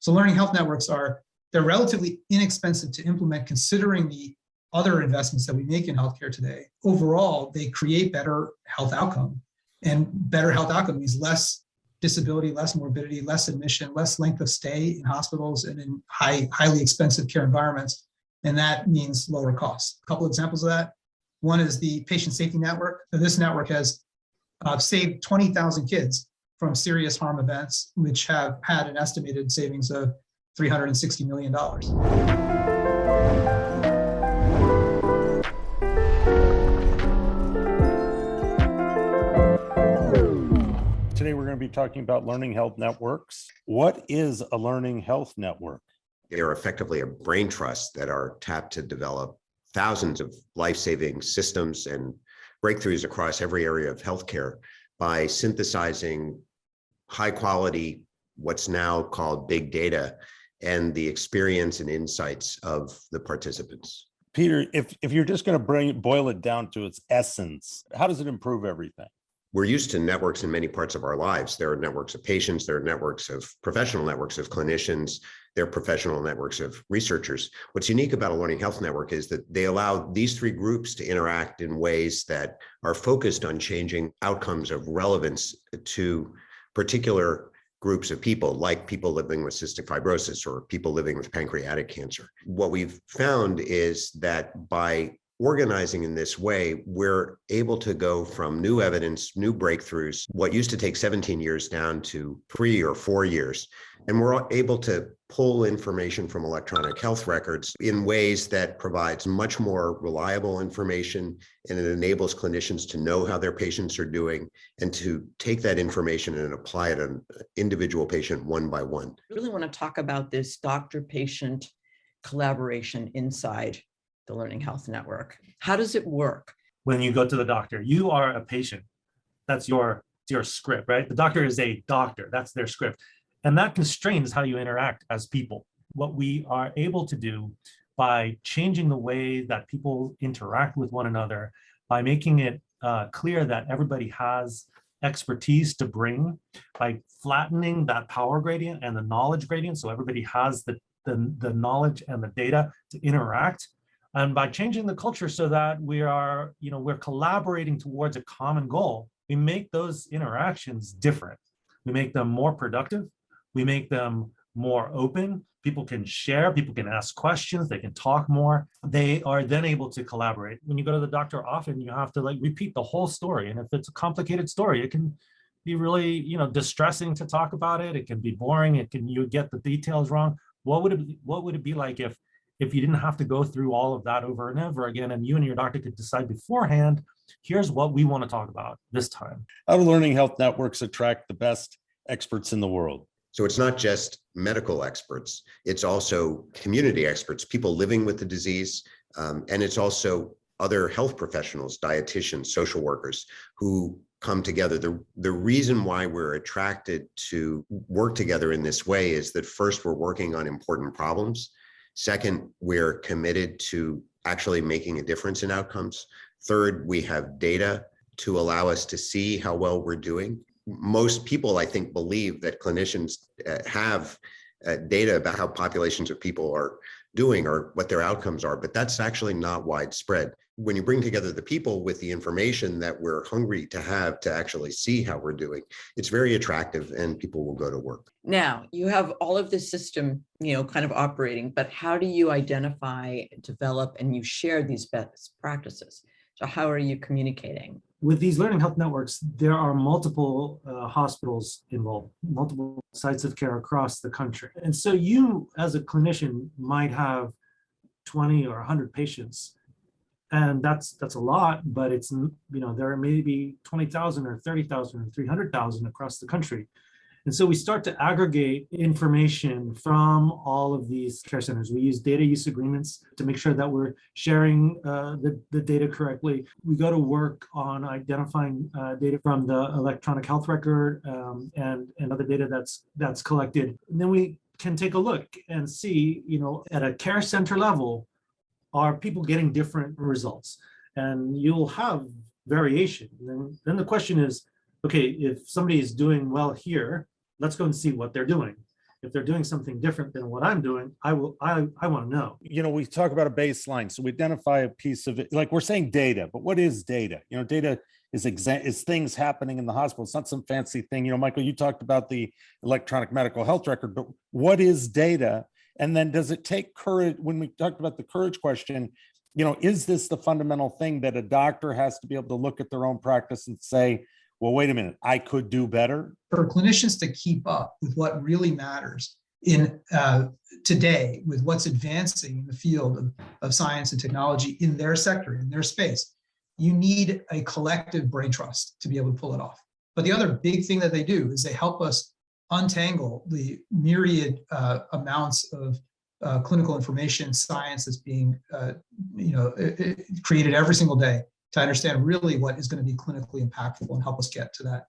So learning health networks they're relatively inexpensive to implement considering the other investments that we make in healthcare today. Overall, they create better health outcome, and better health outcome means less disability, less morbidity, less admission, less length of stay in hospitals and in highly expensive care environments. And that means lower costs. A couple examples of that. One is the patient safety network. This network has saved 20,000 kids from serious harm events, which have had an estimated savings of $360 million. Today, we're going to be talking about learning health networks. What is a learning health network? They are effectively a brain trust that are tapped to develop thousands of life-saving systems and breakthroughs across every area of healthcare by synthesizing high quality, what's now called big data, and the experience and insights of the participants. Peter, if you're just going to boil it down to its essence, how does it improve everything? We're used to networks in many parts of our lives. There are networks of patients, there are networks of professional networks of clinicians, there are professional networks of researchers. What's unique about a learning health network is that they allow these three groups to interact in ways that are focused on changing outcomes of relevance to particular groups of people, like people living with cystic fibrosis or people living with pancreatic cancer. What we've found is that by organizing in this way, we're able to go from new evidence, new breakthroughs, what used to take 17 years down to 3 or 4 years. And we're able to pull information from electronic health records in ways that provides much more reliable information, and it enables clinicians to know how their patients are doing and to take that information and apply it on an individual patient one by one. I really want to talk about this doctor-patient collaboration inside the Learning Health Network. How does it work? When you go to the doctor, you are a patient. That's your script, right? The doctor is a doctor. That's their script. And that constrains how you interact as people. What we are able to do by changing the way that people interact with one another, by making it clear that everybody has expertise to bring, by flattening that power gradient and the knowledge gradient, so everybody has the knowledge and the data to interact, and by changing the culture so that we're collaborating towards a common goal, we make those interactions different. We make them more productive. We make them more open. People can share, people can ask questions, they can talk more. They are then able to collaborate. When you go to the doctor, often you have to repeat the whole story. And if it's a complicated story, it can be really, distressing to talk about it. It can be boring. You get the details wrong. What would it be like if you didn't have to go through all of that over and over again, and you and your doctor could decide beforehand, here's what we want to talk about this time? How do learning health networks attract the best experts in the world? So it's not just medical experts, it's also community experts, people living with the disease, and it's also other health professionals, dietitians, social workers who come together. The reason why we're attracted to work together in this way is that first, we're working on important problems. Second, we're committed to actually making a difference in outcomes. Third, we have data to allow us to see how well we're doing. Most people, I think, believe that clinicians have data about how populations of people are doing or what their outcomes are, but that's actually not widespread. When you bring together the people with the information that we're hungry to have to actually see how we're doing, it's very attractive and people will go to work. Now, you have all of this system, kind of operating, but how do you identify, develop, and you share these best practices? So how are you communicating? With these learning health networks, there are multiple hospitals involved, multiple sites of care across the country. And so you, as a clinician, might have 20 or 100 patients. And that's a lot, but it's, there may be 20,000 or 30,000 or 300,000 across the country. And so we start to aggregate information from all of these care centers. We use data use agreements to make sure that we're sharing the data correctly. We go to work on identifying data from the electronic health record and other data that's collected. And then we can take a look and see, at a care center level, are people getting different results? And you'll have variation. Then the question is, okay, if somebody is doing well here, let's go and see what they're doing. if they're doing something different than what I'm doing, I want to know. We talk about a baseline. So we identify a piece of it, like we're saying data, but what is data? Data is things happening in the hospital. It's not some fancy thing. Michael, you talked about the electronic medical health record, but what is data? And then does it take courage? When we talked about the courage question, is this the fundamental thing that a doctor has to be able to look at their own practice and say, well, wait a minute, I could do better? For clinicians to keep up with what really matters in today, with what's advancing in the field of science and technology in their sector, in their space, you need a collective brain trust to be able to pull it off. But the other big thing that they do is they help us untangle the myriad amounts of clinical information, science that's being created every single day to understand really what is going to be clinically impactful and help us get to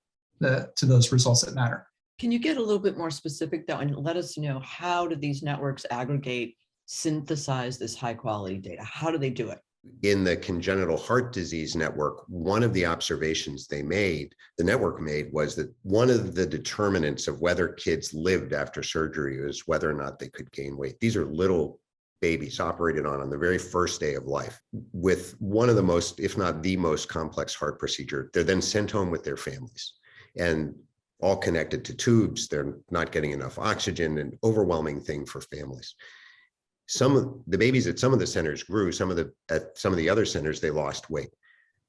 to those results that matter. Can you get a little bit more specific though, and let us know, how do these networks aggregate, synthesize this high quality data? How do they do it? In the congenital heart disease network, one of the observations the network made, was that one of the determinants of whether kids lived after surgery was whether or not they could gain weight. These are little babies operated on the very first day of life with one of the most, if not the most complex heart procedure. They're then sent home with their families and all connected to tubes. They're not getting enough oxygen, an overwhelming thing for families. Some of the babies at some of the centers grew, at some of the other centers, they lost weight.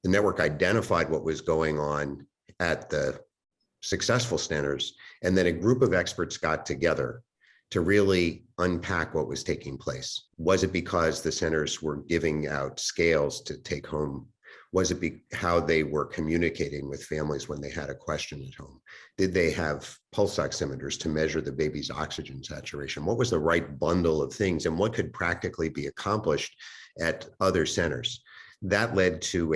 The network identified what was going on at the successful centers, and then a group of experts got together to really unpack what was taking place. Was it because the centers were giving out scales to take home? Was it how they were communicating with families when they had a question at home? Did they have pulse oximeters to measure the baby's oxygen saturation? What was the right bundle of things, and what could practically be accomplished at other centers? That led to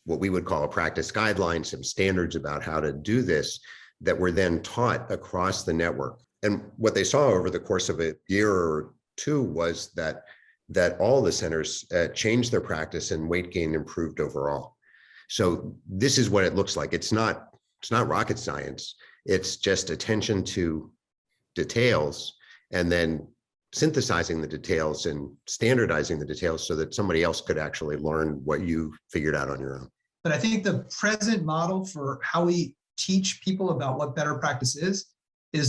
what we would call a practice guideline, some standards about how to do this that were then taught across the network. And what they saw over the course of a year or two was that all the centers changed their practice and weight gain improved overall. So this is what it looks like. It's not rocket science. It's just attention to details and then synthesizing the details and standardizing the details so that somebody else could actually learn what you figured out on your own. But I think the present model for how we teach people about what better practice is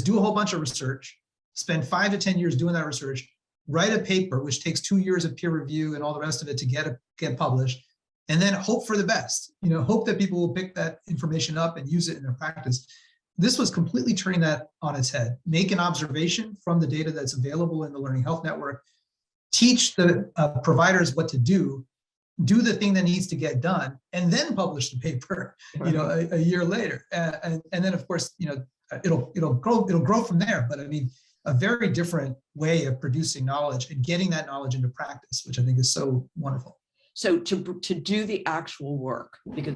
do a whole bunch of research, spend 5 to 10 years doing that research, write a paper, which takes 2 years of peer review and all the rest of it to get published, and then hope for the best. Hope that people will pick that information up and use it in their practice. This was completely turning that on its head. Make an observation from the data that's available in the Learning Health Network, teach the providers what to do the thing that needs to get done, and then publish the paper, a year later. And then of course, it'll grow from there. But I mean, a very different way of producing knowledge and getting that knowledge into practice, which I think is so wonderful. So to do the actual work, because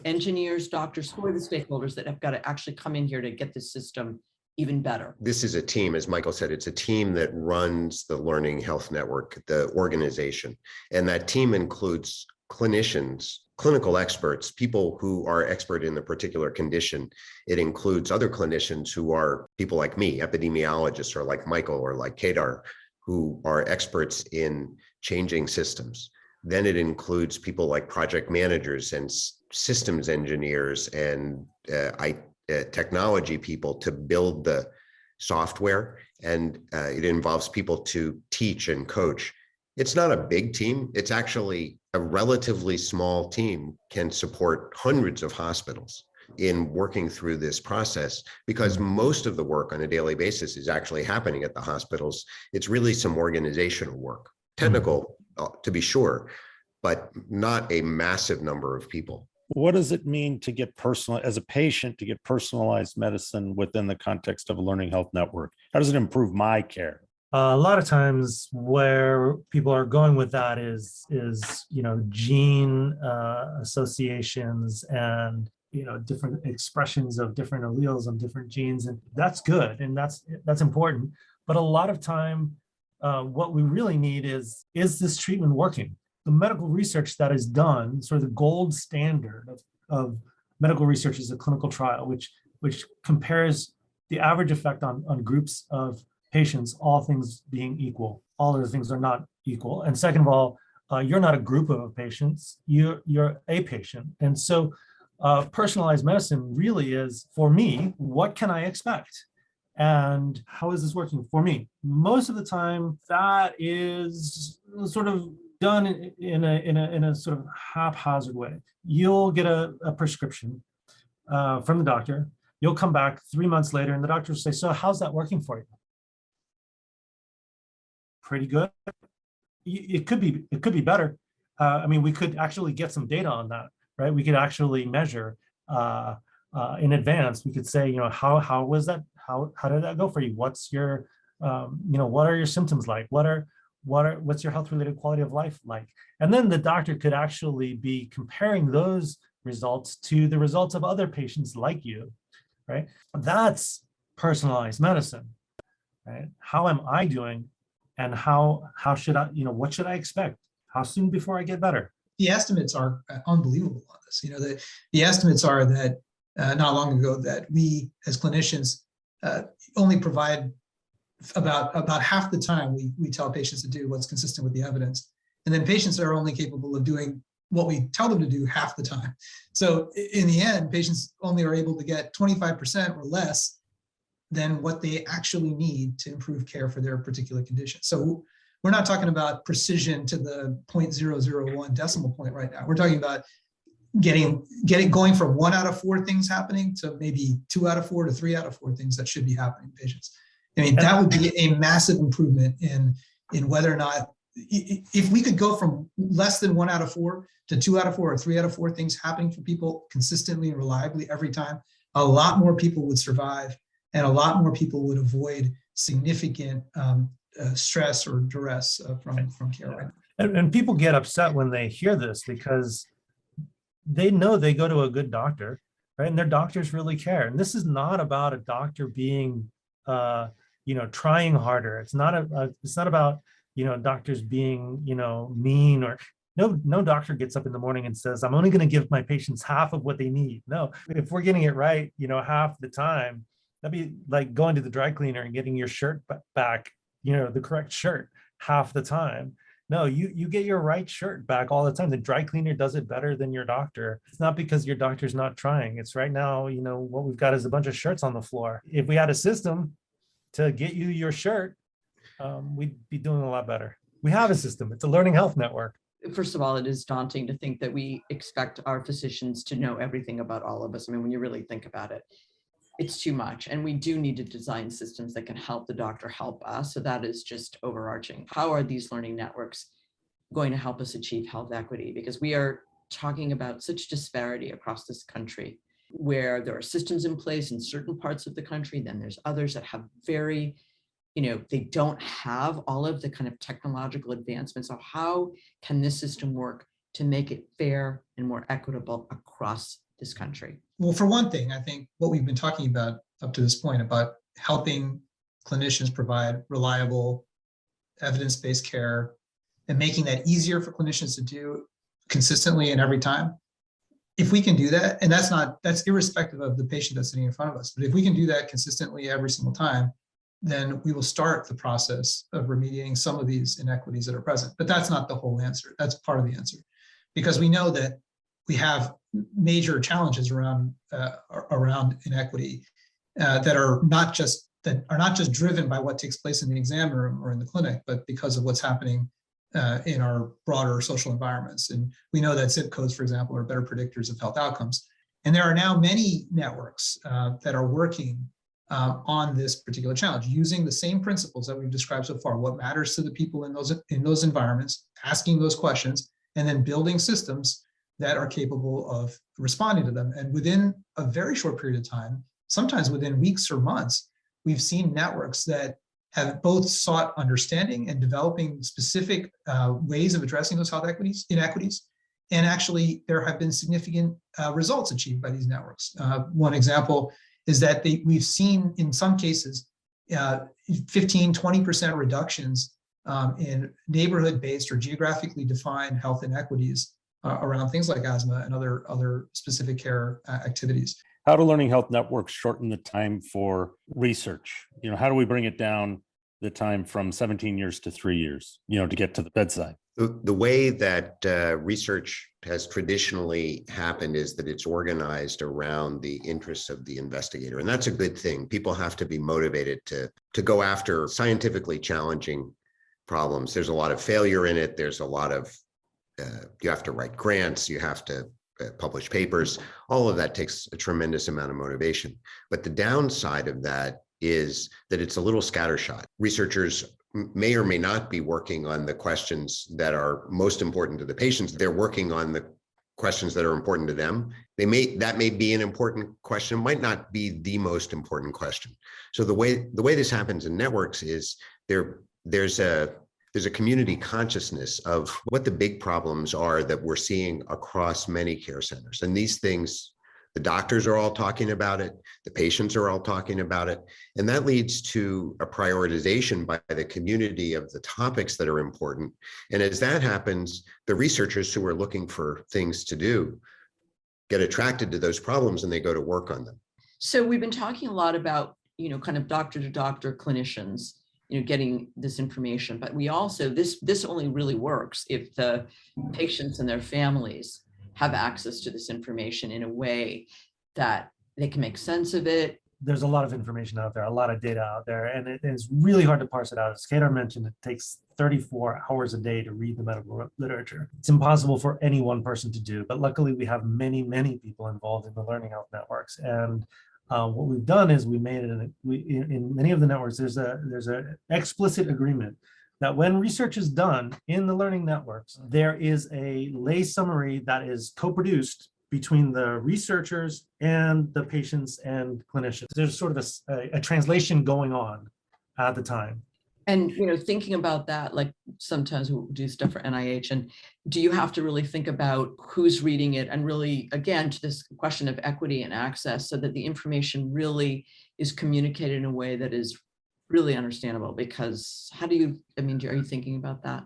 engineers, doctors, who are the stakeholders that have got to actually come in here to get the system even better? This is a team, as Michael said, it's a team that runs the Learning Health Network, the organization. And that team includes clinicians, clinical experts, people who are expert in the particular condition. It includes other clinicians who are people like me, epidemiologists, or like Michael, or like Kedar, who are experts in changing systems. Then it includes people like project managers and systems engineers and technology people to build the software. And it involves people to teach and coach. It's not a big team. It's actually a relatively small team can support hundreds of hospitals in working through this process, because most of the work on a daily basis is actually happening at the hospitals. It's really some organizational work, technical to be sure, but not a massive number of people. What does it mean to get personal as a patient, to get personalized medicine within the context of a learning health network? How does it improve my care? A lot of times where people are going with that is gene associations and different expressions of different alleles on different genes, and that's good and that's important. But a lot of time, what we really need is this treatment working? The medical research that is done, sort of the gold standard of medical research, is a clinical trial, which compares the average effect on groups of patients, all things being equal. All other things are not equal. And second of all, you're not a group of patients, you're a patient. And so personalized medicine really is, for me, what can I expect? And how is this working for me? Most of the time, that is sort of done in a sort of haphazard way. You'll get a prescription from the doctor. You'll come back 3 months later, and the doctor will say, "So, how's that working for you?" Pretty good. It could be better. I mean, we could actually get some data on that, right? We could actually measure in advance. We could say, how was that? How did that go for you? What's your, what are your symptoms like? What's your health related quality of life like? And then the doctor could actually be comparing those results to the results of other patients like you, right? That's personalized medicine, right? How am I doing? And how should I, what should I expect? How soon before I get better? The estimates are unbelievable on this. The estimates are that not long ago that we as clinicians only provide about half the time we tell patients to do what's consistent with the evidence. And then patients are only capable of doing what we tell them to do half the time. So in the end, patients only are able to get 25% or less than what they actually need to improve care for their particular condition. So we're not talking about precision to the 0.001 decimal point right now. We're talking about going from 1 out of 4 things happening to maybe 2 out of 4 to 3 out of 4 things that should be happening in patients. I mean, that would be a massive improvement in whether or not, if we could go from less than 1 out of 4 to 2 out of 4 or 3 out of 4 things happening for people consistently and reliably every time, a lot more people would survive and a lot more people would avoid significant stress or duress from care right now. And people get upset when they hear this because they know they go to a good doctor, right? And their doctors really care. And this is not about a doctor being, trying harder. It's not about, doctors being, mean or no doctor gets up in the morning and says, "I'm only going to give my patients half of what they need." No, if we're getting it right, half the time, that'd be like going to the dry cleaner and getting your shirt back, the correct shirt half the time. No, you get your right shirt back all the time. The dry cleaner does it better than your doctor. It's not because your doctor's not trying. It's right now, what we've got is a bunch of shirts on the floor. If we had a system to get you your shirt, we'd be doing a lot better. We have a system. It's a learning health network. First of all, it is daunting to think that we expect our physicians to know everything about all of us. I mean, when you really think about it, it's too much. And we do need to design systems that can help the doctor help us. So that is just overarching. How are these learning networks going to help us achieve health equity? Because we are talking about such disparity across this country, where there are systems in place in certain parts of the country, then there's others that have very, they don't have all of the kind of technological advancements. So how can this system work to make it fair and more equitable across this country? Well, for one thing, I think what we've been talking about up to this point about helping clinicians provide reliable, evidence-based care and making that easier for clinicians to do consistently and every time. If we can do that, and that's irrespective of the patient that's sitting in front of us, but if we can do that consistently every single time, then we will start the process of remediating some of these inequities that are present. But that's not the whole answer. That's part of the answer, because we know that we have major challenges around inequity that are not just driven by what takes place in the exam room or in the clinic, but because of what's happening in our broader social environments. And we know that zip codes, for example, are better predictors of health outcomes. And there are now many networks that are working on this particular challenge, using the same principles that we've described so far. What matters to the people in those environments, asking those questions, and then building systems that are capable of responding to them. And within a very short period of time, sometimes within weeks or months, we've seen networks that have both sought understanding and developing specific ways of addressing those health inequities. And actually, there have been significant results achieved by these networks. One example is that we've seen in some cases 15, 20% reductions in neighborhood-based or geographically defined health inequities around things like asthma and other specific care activities. how do learning health networks shorten the time for research? How do we bring it down the time from 17 years to 3 years, to get to the bedside? The way that research has traditionally happened is that it's organized around the interests of the investigator. And that's a good thing. People have to be motivated to go after scientifically challenging problems. There's a lot of failure in it. There's a lot of, you have to write grants, you have to publish papers. All of that takes a tremendous amount of motivation. But the downside of that is that it's a little scattershot. Researchers may or may not be working on the questions that are most important to the patients. They're working on the questions that are important to them. That may be an important question, might not be the most important question. So the way this happens in networks is there's a community consciousness of what the big problems are that we're seeing across many care centers. And these things, the doctors are all talking about it, the patients are all talking about it, and that leads to a prioritization by the community of the topics that are important. And as that happens, the researchers who are looking for things to do get attracted to those problems and they go to work on them. So we've been talking a lot about, kind of doctor to doctor clinicians, getting this information, but we also, this only really works if the patients and their families have access to this information in a way that they can make sense of it. There's a lot of information out there, a lot of data out there, and it is really hard to parse it out. As Kedar mentioned, it takes 34 hours a day to read the medical literature. It's impossible for any one person to do, but luckily we have many, many people involved in the learning health networks. And what we've done is we made it, in many of the networks, there's a explicit agreement that when research is done in the learning networks, there is a lay summary that is co-produced between the researchers and the patients and clinicians. There's sort of a translation going on at the time. And, thinking about that, like sometimes we do stuff for NIH, and do you have to really think about who's reading it, and really, again, to this question of equity and access, so that the information really is communicated in a way that is really understandable? Because are you thinking about that?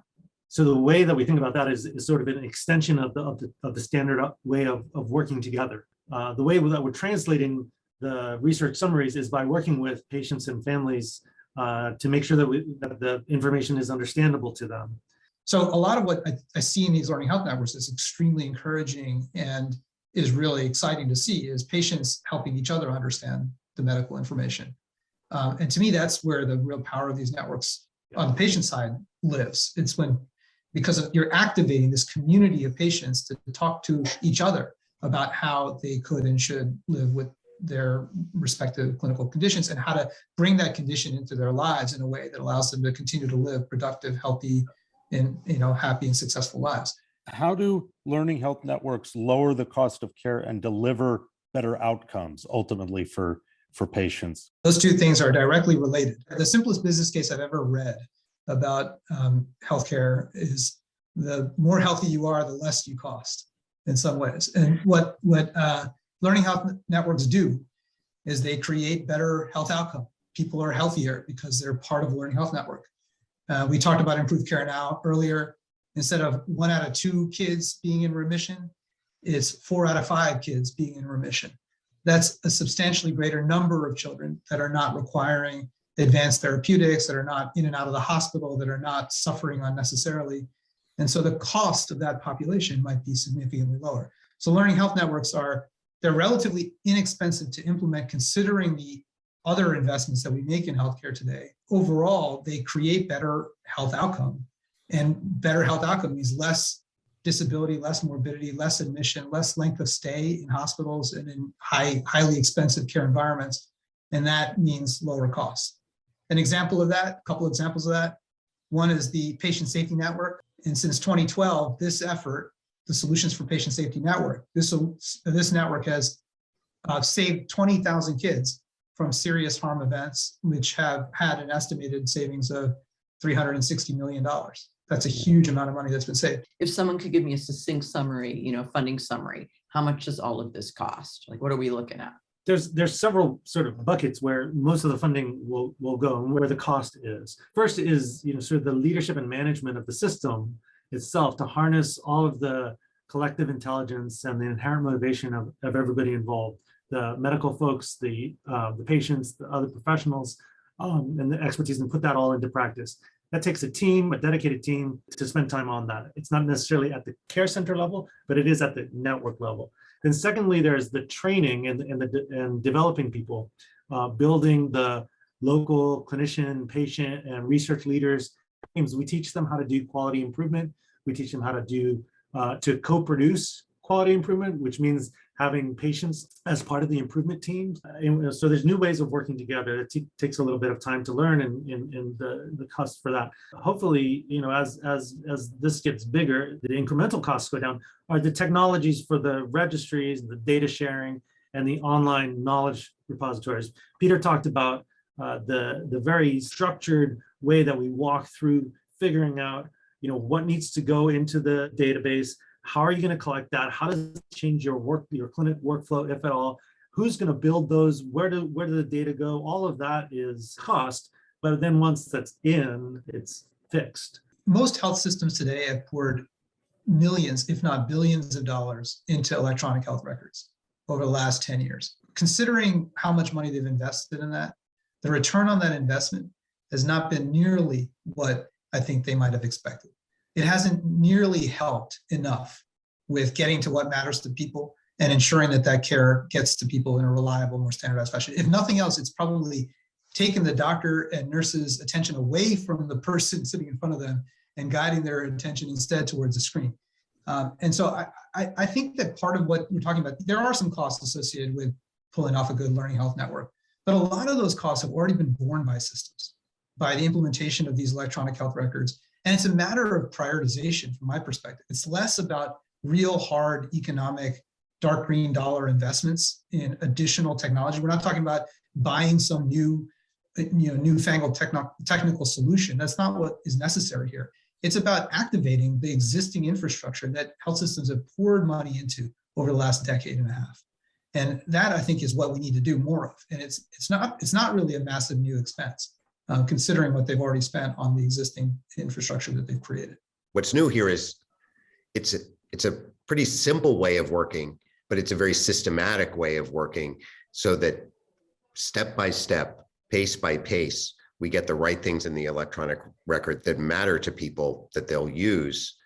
So the way that we think about that is sort of an extension of the standard way of working together. The way that we're translating the research summaries is by working with patients and families to make sure that the information is understandable to them. So a lot of what I see in these learning health networks is extremely encouraging and is really exciting to see, is patients helping each other understand the medical information. And to me, that's where the real power of these networks on the patient side lives. It's because you're activating this community of patients to talk to each other about how they could and should live with their respective clinical conditions and how to bring that condition into their lives in a way that allows them to continue to live productive, healthy, and happy and successful lives. How do learning health networks lower the cost of care and deliver better outcomes ultimately for patients? Those two things are directly related. The simplest business case I've ever read about healthcare is the more healthy you are, the less you cost in some ways. And what learning health networks do is they create better health outcome. People are healthier because they're part of a learning health network. We talked about improved care now earlier. Instead of 1 out of 2 kids being in remission, it's 4 out of 5 kids being in remission. That's a substantially greater number of children that are not requiring advanced therapeutics, that are not in and out of the hospital, that are not suffering unnecessarily. And so the cost of that population might be significantly lower. So learning health networks they're relatively inexpensive to implement considering the other investments that we make in healthcare today. Overall, they create better health outcome, and better health outcome means less disability, less morbidity, less admission, less length of stay in hospitals and in highly expensive care environments. And that means lower costs. An example of that, a couple of examples of that. One is the Patient Safety Network. And since 2012, this effort, the Solutions for Patient Safety Network, this network has saved 20,000 kids from serious harm events, which have had an estimated savings of $360 million. That's a huge amount of money that's been saved. If someone could give me a succinct summary, funding summary, how much does all of this cost? Like, what are we looking at? There's several sort of buckets where most of the funding will go and where the cost is. First is, sort of the leadership and management of the system itself to harness all of the collective intelligence and the inherent motivation of everybody involved. the medical folks, the patients, the other professionals, and the expertise, and put that all into practice. That takes a team, a dedicated team, to spend time on that. It's not necessarily at the care center level, but it is at the network level. Then secondly, there's the training and developing people, building the local clinician, patient, and research leaders teams. We teach them how to do quality improvement. We teach them how to do to co-produce quality improvement, which means having patients as part of the improvement team. And so there's new ways of working together. It takes a little bit of time to learn, and the cost for that. Hopefully, as this gets bigger, the incremental costs go down. Are the technologies for the registries, the data sharing, and the online knowledge repositories. Peter talked about the very structured way that we walk through figuring out, what needs to go into the database. How are you going to collect that? How does it change your clinic workflow, if at all? Who's going to build those? Where do the data go? All of that is cost, but then once that's in, it's fixed. Most health systems today have poured millions, if not billions of dollars into electronic health records over the last 10 years. Considering how much money they've invested in that, the return on that investment has not been nearly what I think they might have expected. It hasn't nearly helped enough with getting to what matters to people and ensuring that care gets to people in a reliable, more standardized fashion. If nothing else, it's probably taken the doctor and nurse's attention away from the person sitting in front of them and guiding their attention instead towards the screen. And so I think that part of what we're talking about, there are some costs associated with pulling off a good learning health network, but a lot of those costs have already been borne by systems, by the implementation of these electronic health records. And it's a matter of prioritization from my perspective. It's less about real hard economic dark green dollar investments in additional technology. We're not talking about buying some newfangled technical solution. That's not what is necessary here. It's about activating the existing infrastructure that health systems have poured money into over the last decade and a half. And that, I think, is what we need to do more of. And it's not really a massive new expense, considering what they've already spent on the existing infrastructure that they've created. What's new here is it's a pretty simple way of working, but it's a very systematic way of working, so that step by step, pace by pace, we get the right things in the electronic record that matter to people, that they'll use,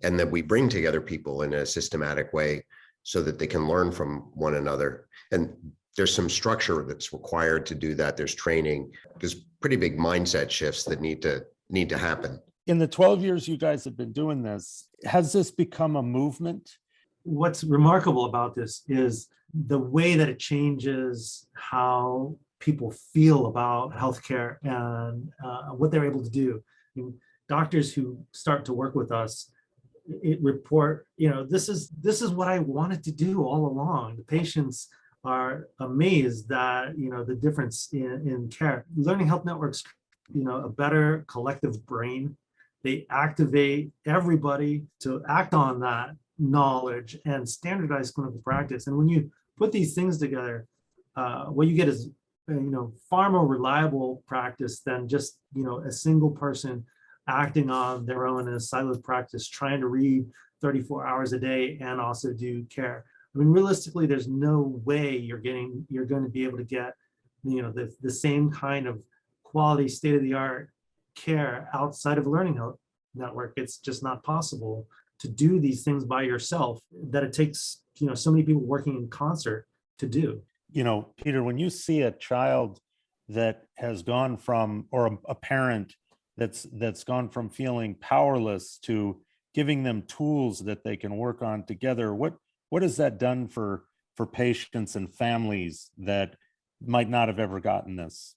and that we bring together people in a systematic way so that they can learn from one another. And there's some structure that's required to do that. There's training. There's pretty big mindset shifts that need to happen. In the 12 years you guys have been doing this, has this become a movement? What's remarkable about this is the way that it changes how people feel about healthcare and what they're able to do. I mean, doctors who start to work with us report, this is what I wanted to do all along. The patients are amazed that the difference in care. Learning health networks, a better collective brain. They activate everybody to act on that knowledge and standardize clinical practice. And when you put these things together, what you get is far more reliable practice than just a single person acting on their own in a siloed practice, trying to read 34 hours a day and also do care. I mean, realistically, there's no way you're going to be able to get the same kind of quality, state-of-the-art care outside of learning health network. It's just not possible to do these things by yourself, that it takes so many people working in concert to do. Peter, when you see a child that has gone from, or a parent that's gone from feeling powerless to giving them tools that they can work on together, what has that done for patients and families that might not have ever gotten this?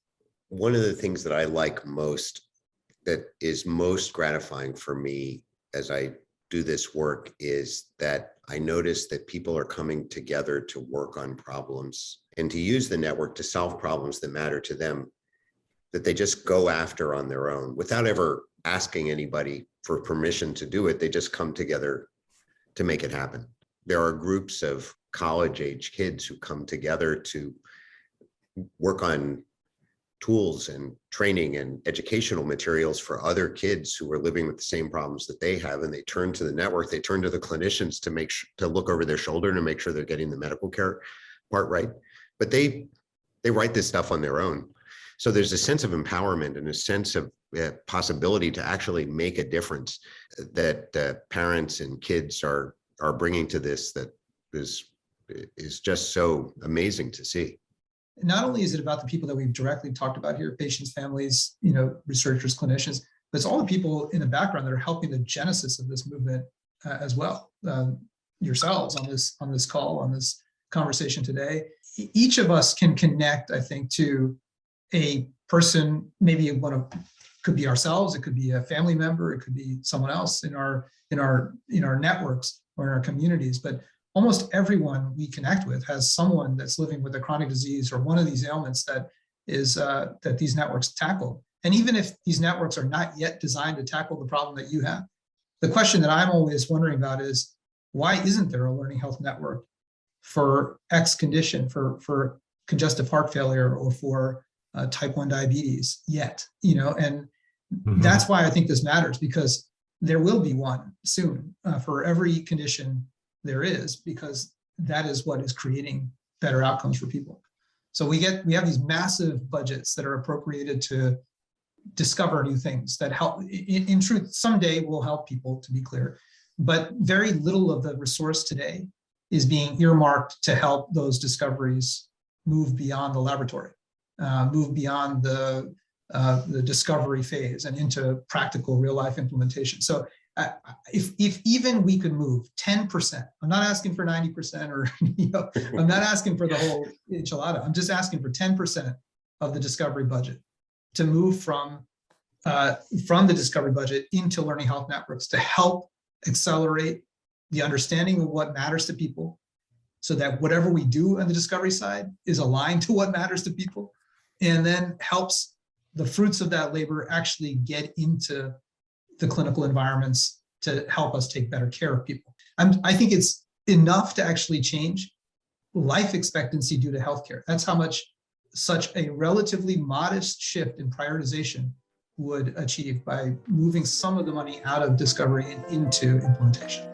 One of the things that I like most, that is most gratifying for me as I do this work, is that I notice that people are coming together to work on problems and to use the network to solve problems that matter to them, that they just go after on their own without ever asking anybody for permission to do it. They just come together to make it happen. There are groups of college-age kids who come together to work on tools and training and educational materials for other kids who are living with the same problems that they have. And they turn to the network, they turn to the clinicians to look over their shoulder to make sure they're getting the medical care part right. but they write this stuff on their own. So there's a sense of empowerment and a sense of possibility to actually make a difference that parents and kids are bringing to this, that is just so amazing to see. Not only is it about the people that we've directly talked about here, patients, families, researchers, clinicians, but it's all the people in the background that are helping the genesis of this movement as well. Yourselves on this call, on this conversation today. Each of us can connect, I think, to a person, maybe could be ourselves, it could be a family member, it could be someone else in our networks or in our communities, but almost everyone we connect with has someone that's living with a chronic disease or one of these ailments that these networks tackle. And even if these networks are not yet designed to tackle the problem that you have, the question that I'm always wondering about is, why isn't there a learning health network for X condition, for congestive heart failure or for type 1 diabetes yet? And that's why I think this matters, because there will be one soon for every condition there is, because that is what is creating better outcomes for people. So we have these massive budgets that are appropriated to discover new things that help. In truth, someday will help people, to be clear, but very little of the resource today is being earmarked to help those discoveries move beyond the laboratory, move beyond the discovery phase and into practical real life implementation. So if even we could move 10%, I'm not asking for 90% or, I'm not asking for the whole enchilada. I'm just asking for 10% of the discovery budget to move from the discovery budget into learning health networks to help accelerate the understanding of what matters to people, so that whatever we do on the discovery side is aligned to what matters to people, and then helps the fruits of that labor actually get into the clinical environments to help us take better care of people. I think it's enough to actually change life expectancy due to healthcare. That's how much such a relatively modest shift in prioritization would achieve by moving some of the money out of discovery and into implementation.